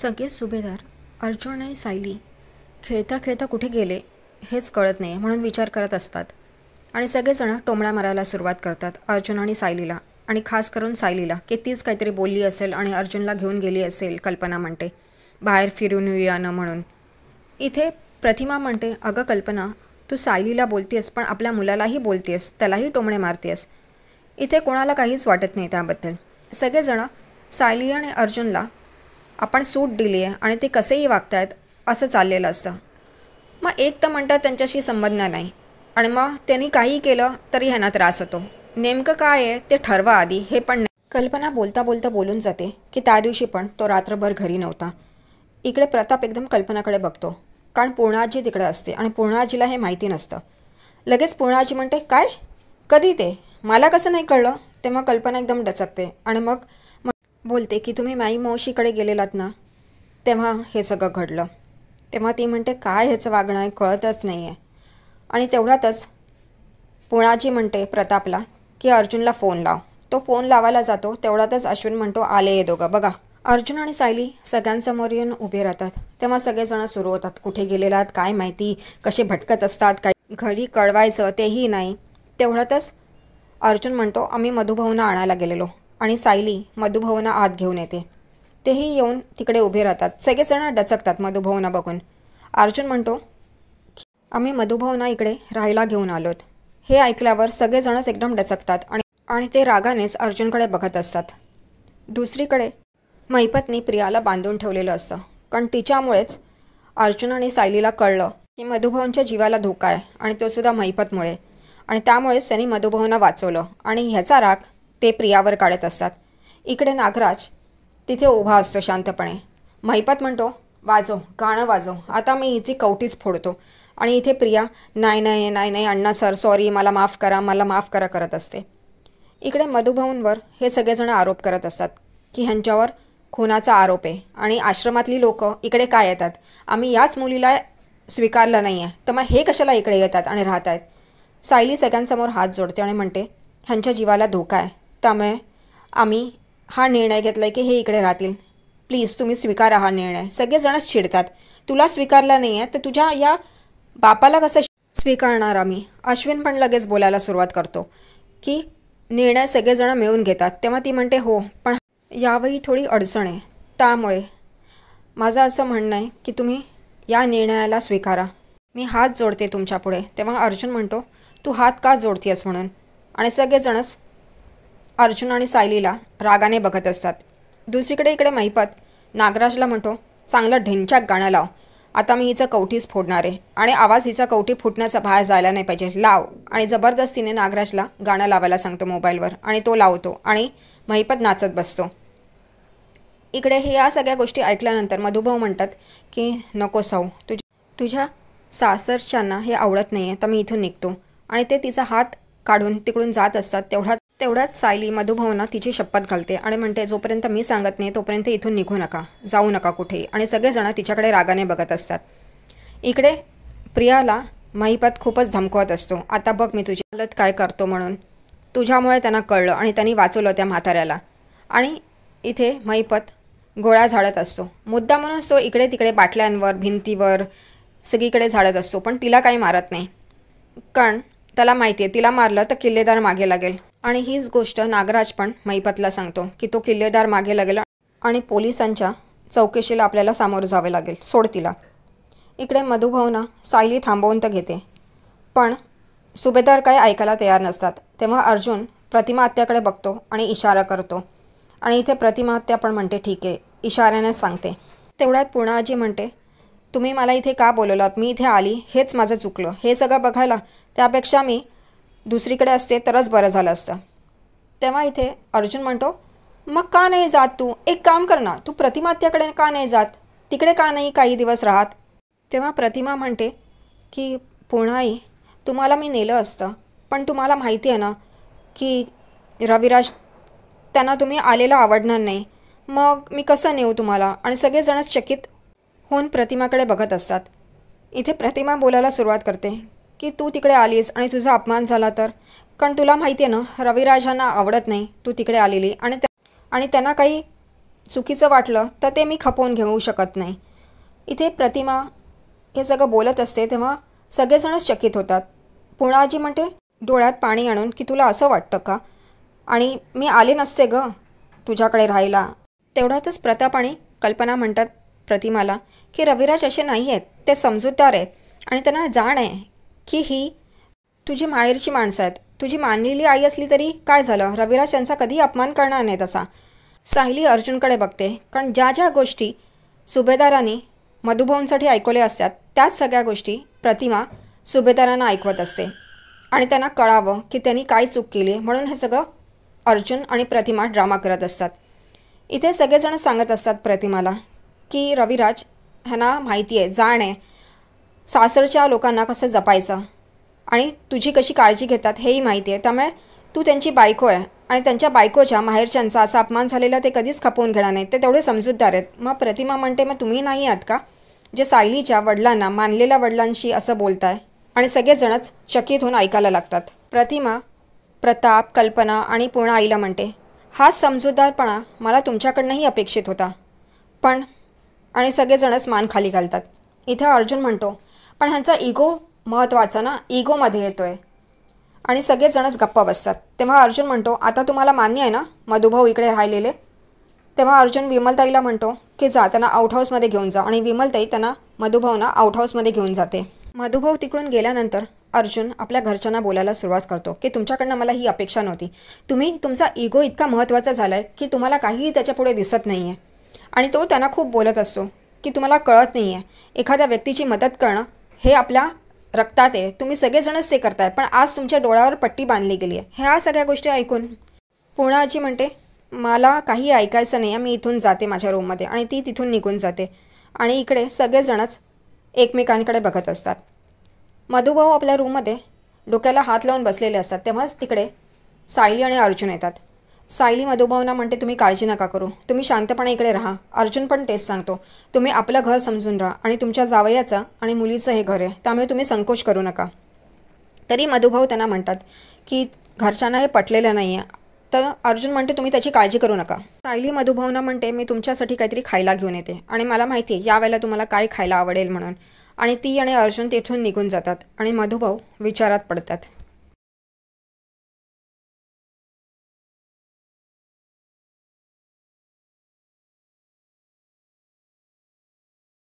सगळे सुभेदार अर्जुन आणि सायली खेळता खेळता कुठे गेले हेच कळत नाही म्हणून विचार करत असतात आणि सगळेजण टोमणा मारायला सुरुवात करतात अर्जुन आणि सायलीला आणि खास करून सायलीला की तीच काहीतरी बोलली असेल आणि अर्जुनला घेऊन गेली असेल. कल्पना म्हणते बाहेर फिरून येऊया ना म्हणून. इथे प्रतिमा म्हणते अगं कल्पना, तू सायलीला बोलतेस पण आपल्या मुलालाही बोलतेस, त्यालाही टोमणे मारतेस. इथे कोणाला काहीच वाटत नाही त्याबद्दल. सगळेजण सायली आणि अर्जुनला आपण सूट दिली आहे आणि ते कसेही वागतायत असं चाललेलं असतं. मग एक तर म्हणतात त्यांच्याशी संबंध नाही आणि मग त्यांनी काही केलं तरी ह्यांना त्रास होतो. नेमकं काय आहे ते ठरवा आधी, हे पण नाही. कल्पना बोलता बोलता बोलून जाते की त्या दिवशी पण तो रात्रभर घरी नव्हता. इकडे प्रताप एकदम कल्पनाकडे बघतो कारण पूर्णाजी तिकडे असते आणि पूर्णाजीला हे माहिती नसतं. लगेच पूर्णाजी म्हणते काय, कधी, ते मला कसं नाही कळलं. तेव्हा कल्पना एकदम डचकते आणि मग बोलते की तुम्ही माई मावशीकडे गेलेलात ना तेव्हा हे सगळं घडलं. तेव्हा ती म्हणते काय ह्याचं वागणं आहे कळतच नाही आहे. आणि तेवढ्यातच पूर्णाजी म्हणते प्रतापला की अर्जुनला फोन लाव. तो फोन लावायला जातो तेवढ्यातच अश्विन म्हणतो आले हे दोघं बघा. अर्जुन आणि सायली सगळ्यांसमोर येऊन उभे राहतात. तेव्हा सगळेजण सुरू होतात कुठे गेलेलात काय माहिती, कसे भटकत असतात, काय घरी कळवायचं तेही नाही. तेवढ्यातच अर्जुन म्हणतो आम्ही मधुभाऊंना आणायला गेलेलो आणि सायली मधुभाऊंना आत घेऊन येते. तेही येऊन तिकडे उभे राहतात. सगळेजण डचकतात मधुभाऊंना बघून. अर्जुन म्हणतो आम्ही मधुभाऊंना इकडे राहायला घेऊन आलोत. हे ऐकल्यावर सगळेजणच एकदम डचकतात आणि ते रागानेच अर्जुनकडे बघत असतात. दुसरीकडे महिपतनी प्रियाला बांधून ठेवलेलं असतं कारण तिच्यामुळेच अर्जुन आणि सायलीला कळलं की मधुभाऊंच्या जीवाला धोका आहे आणि तो सुद्धा महिपतमुळे, आणि त्यामुळेच त्यांनी मधुभाऊंना वाचवलं आणि ह्याचा राग ते प्रियावर काढत असतात. इकडे नागराज तिथे उभा असतो शांतपणे. महिपत म्हणतो वाजव, गाणं वाजव, आता मी हिची कवटीच फोडतो. आणि इथे प्रिया नाही नाही नाही नाही अण्णा सर सॉरी, मला माफ करा, मला माफ करा करत असते. इकडे मधुभाऊंवर हे सगळेजण आरोप करत असतात की ह्यांच्यावर खुनाचा आरोप आहे आणि आश्रमातली लोक इकडे काय येतात, आम्ही याच मुलीला स्वीकारलं नाही आहे तर मग हे कशाला इकडे येतात आणि राहत आहेत. सायली सगळ्यांसमोर हात जोडते आणि म्हणते ह्यांच्या जीवाला धोका आहे त्यामुळे आम्ही हा निर्णय घेतला आहे की हे इकडे राहतील. प्लीज तुम्ही स्वीकारा हा निर्णय. सगळेजणच चिडतात. तुला स्वीकारला नाही आहे तर तुझ्या या बापाला कसं स्वीकारणार आम्ही. अश्विन पण लगेच बोलायला सुरुवात करतो की निर्णय सगळेजण मिळून घेतात. तेव्हा ती म्हणते हो पण यावेळी थोडी अडचण आहे, त्यामुळे माझं असं म्हणणं आहे की तुम्ही या निर्णयाला स्वीकारा. मी हात जोडते तुमच्या पुढे. तेव्हा अर्जुन म्हणतो तू हात का जोडतीयस म्हणून. आणि सगळेजणच अर्जुन आणि सायलीला रागाने बघत असतात. दुसरीकडे इकडे महिपत नागराजला म्हणतो चांगलं ढिंच्याक गाणं लाव, आता मी हिचं कवटीच फोडणार आहे आणि आवाज हिचा कवटी फुटण्याचा बाहेर जायला नाही पाहिजे, लाव. आणि जबरदस्तीने नागराजला गाणं लावायला सांगतो मोबाईलवर आणि तो लावतो आणि महिपत नाचत बसतो. इकडे हे या सगळ्या गोष्टी ऐकल्यानंतर मधुभाऊ म्हणतात की नको साऊ, तुझ्या सासरच्यांना हे आवडत नाही आहे तर मी इथून निघतो. आणि ते तिचा हात काढून तिकडून जात असतात. तेवढ्यात सायली मधुभाऊंना तिची शपथ घालते आणि म्हणते जोपर्यंत मी सांगत नाही तोपर्यंत इथून निघू नका, जाऊ नका कुठेही. आणि सगळेजण तिच्याकडे रागाने बघत असतात. इकडे प्रियाला महिपत खूपच धमकवत असतो, आता बघ मी तुझी हालत काय करतो म्हणून. तुझ्यामुळे त्यांना कळलं आणि त्यांनी वाचवलं त्या म्हाताऱ्याला. आणि इथे महिपत गोळ्या झाडत असतो. मुद्दा म्हणूनच तो इकडे तिकडे बाटल्यांवर भिंतीवर सगळीकडे झाडत असतो पण तिला काही मारत नाही कारण त्याला माहिती आहे तिला मारलं तर किल्लेदार मागे लागेल. आणि हीच गोष्ट नागराज पण महिपतला सांगतो की तो किल्लेदार मागे लागेल आणि पोलिसांच्या चौकशीला आपल्याला सामोरं जावे लागेल, सोड तिला. इकडे मधुभाऊंना सायली थांबवून तर घेते पण सुभेदार काही ऐकायला तयार नसतात. तेव्हा अर्जुन प्रतिमा आत्याकडे बघतो आणि इशारा करतो आणि इथे प्रतिमा आत्या पण म्हणते ठीक आहे, इशाऱ्याने सांगते. तेवढ्यात पूर्णाजी म्हणते तुम्ही मला इथे का बोलवलात, मी इथे आली हेच माझं चुकलं, हे सगळं बघायला त्यापेक्षा मी दुसरीकडे असते तरच बरं झालं असतं. तेव्हा इथे अर्जुन म्हणतो मग का नाही जात तू, एक काम कर ना, तू प्रतिमा आत्याकडे का नाही जात, तिकडे का नाही काही दिवस राहत. तेव्हा प्रतिमा म्हणते की पूर्णाई तुम्हाला मी नेलं असतं पण तुम्हाला माहिती आहे ना की रविराज त्यांना तुम्ही आलेला आवडणार नाही, मग मी कसं नेऊ तुम्हाला. आणि सगळेजणच चकित होऊन प्रतिमाकडे बघत असतात. इथे प्रतिमा बोलायला सुरुवात करते की तू तिकडे आलीस आणि तुझा अपमान झाला तर, कारण तुला माहिती आहे ना रविराजांना आवडत नाही तू तिकडे आलेली आणि त्यांना काही चुकीचं वाटलं तर ते मी खपवून घेऊ शकत नाही. इथे प्रतिमा हे सगळं बोलत असते तेव्हा सगळेजणच चकित होतात. पूर्णाजी म्हणते, डोळ्यात पाणी आणून, की तुला असं वाटतं का? आणि मी आले नसते गं तुझ्याकडे राहायला. तेवढ्यातच प्रताप आणि कल्पना म्हणतात प्रतिमाला, की रविराज असे नाही आहेत, ते समजूतदार आहेत आणि त्यांना जाण आहे की ही तुझी माहेरची माणसं आहेत. तुझी मानलेली आई असली तरी काय झालं, रविराज त्यांचा कधी अपमान करणार नाही तसा. सायली अर्जुनकडे बघते, कारण ज्या ज्या गोष्टी सुभेदारांनी मधुभाऊंसाठी ऐकवले असतात त्याच सगळ्या गोष्टी प्रतिमा सुभेदारांना ऐकवत असते आणि त्यांना कळावं की त्यांनी काय चूक केली आहे, म्हणून हे सगळं अर्जुन आणि प्रतिमा ड्रामा करत असतात. इथे सगळेजण सांगत असतात प्रतिमाला की रविराज ह्यांना माहिती आहे, जाण आहे सासरच्या लोकांना कसं जपायचं आणि तुझी कशी काळजी घेतात हेही माहिती आहे. त्यामुळे तू त्यांची बायको आहे आणि त्यांच्या बायकोच्या माहेरच्यांचा असा अपमान झालेला ते कधीच खपवून घेणार नाहीत. ते तेवढे समजूतदार आहेत. मग प्रतिमा म्हणते, मग तुम्ही नाही आहात का जे सायलीच्या वडिलांना, मानलेल्या वडिलांशी असं बोलताय? आणि सगळेजणच चकित होऊन ऐकायला लागतात. प्रतिमा प्रताप, कल्पना आणि पूर्ण आईला म्हणते, हा समजूतदारपणा मला तुमच्याकडनंही अपेक्षित होता. पण आणि सगळेजणच मान खाली घालतात. इथे अर्जुन म्हणतो, पण ह्यांचा इगो महत्त्वाचा ना, इगोमध्ये येतो आहे. आणि सगळेजणच गप्प बसतात. तेव्हा अर्जुन म्हणतो, आता तुम्हाला मान्य आहे ना मधुभाऊ इकडे राहिलेले? तेव्हा अर्जुन विमलताईला म्हणतो की जा, त्यांना आउट हाऊसमध्ये घेऊन जा. आणि विमलताई त्यांना मधुभाऊंना आउट हाऊसमध्ये घेऊन जाते. मधुभाऊ तिकडून गेल्यानंतर अर्जुन आपल्या घरच्यांना बोलायला सुरुवात करतो की तुमच्याकडनं मला ही अपेक्षा नव्हती. तुम्ही तुमचा इगो इतका महत्त्वाचा झाला आहे की तुम्हाला काहीही त्याच्यापुढे दिसत नाही आहे. आणि तो त्यांना खूप बोलत असतो की तुम्हाला कळत नाही आहे, एखाद्या व्यक्तीची मदत करणं हे आपल्या रक्तात आहे, तुम्ही सगळेजणच ते करताय, पण आज तुमच्या डोळ्यावर पट्टी बांधली गेली आहे. ह्या सगळ्या गोष्टी ऐकून पूर्णाजी म्हणते, मला काही ऐकायचं नाही आहे, मी इथून जाते माझ्या रूममध्ये. आणि ती तिथून निघून जाते. आणि इकडे सगळेजणच एकमेकांकडे बघत असतात. मधुभाऊ आपल्या रूममध्ये डोक्याला हात लावून बसलेले असतात. तेव्हाच तिकडे सायली आणि अर्जुन येतात. सायली मधुभाऊंना म्हणते, तुम्ही काळजी नका करू, तुम्ही शांतपणे इकडे राहा. अर्जुन पण तेच सांगतो, तुम्ही आपलं घर समजून राहा आणि तुमच्या जावयाचं आणि मुलीचं हे घर आहे, त्यामुळे तुम्ही संकोच करू नका. तरी मधुभाऊ त्यांना म्हणतात की घरच्यांना हे पटलेलं नाही आहे. तर अर्जुन म्हणते, तुम्ही त्याची काळजी करू नका. सायली मधुभाऊंना म्हणते, मी तुमच्यासाठी काहीतरी खायला घेऊन येते आणि मला माहिती आहे यावेळेला तुम्हाला काय खायला आवडेल म्हणून. आणि ती आणि अर्जुन तिथून निघून जातात आणि मधुभाऊ विचारात पडतात.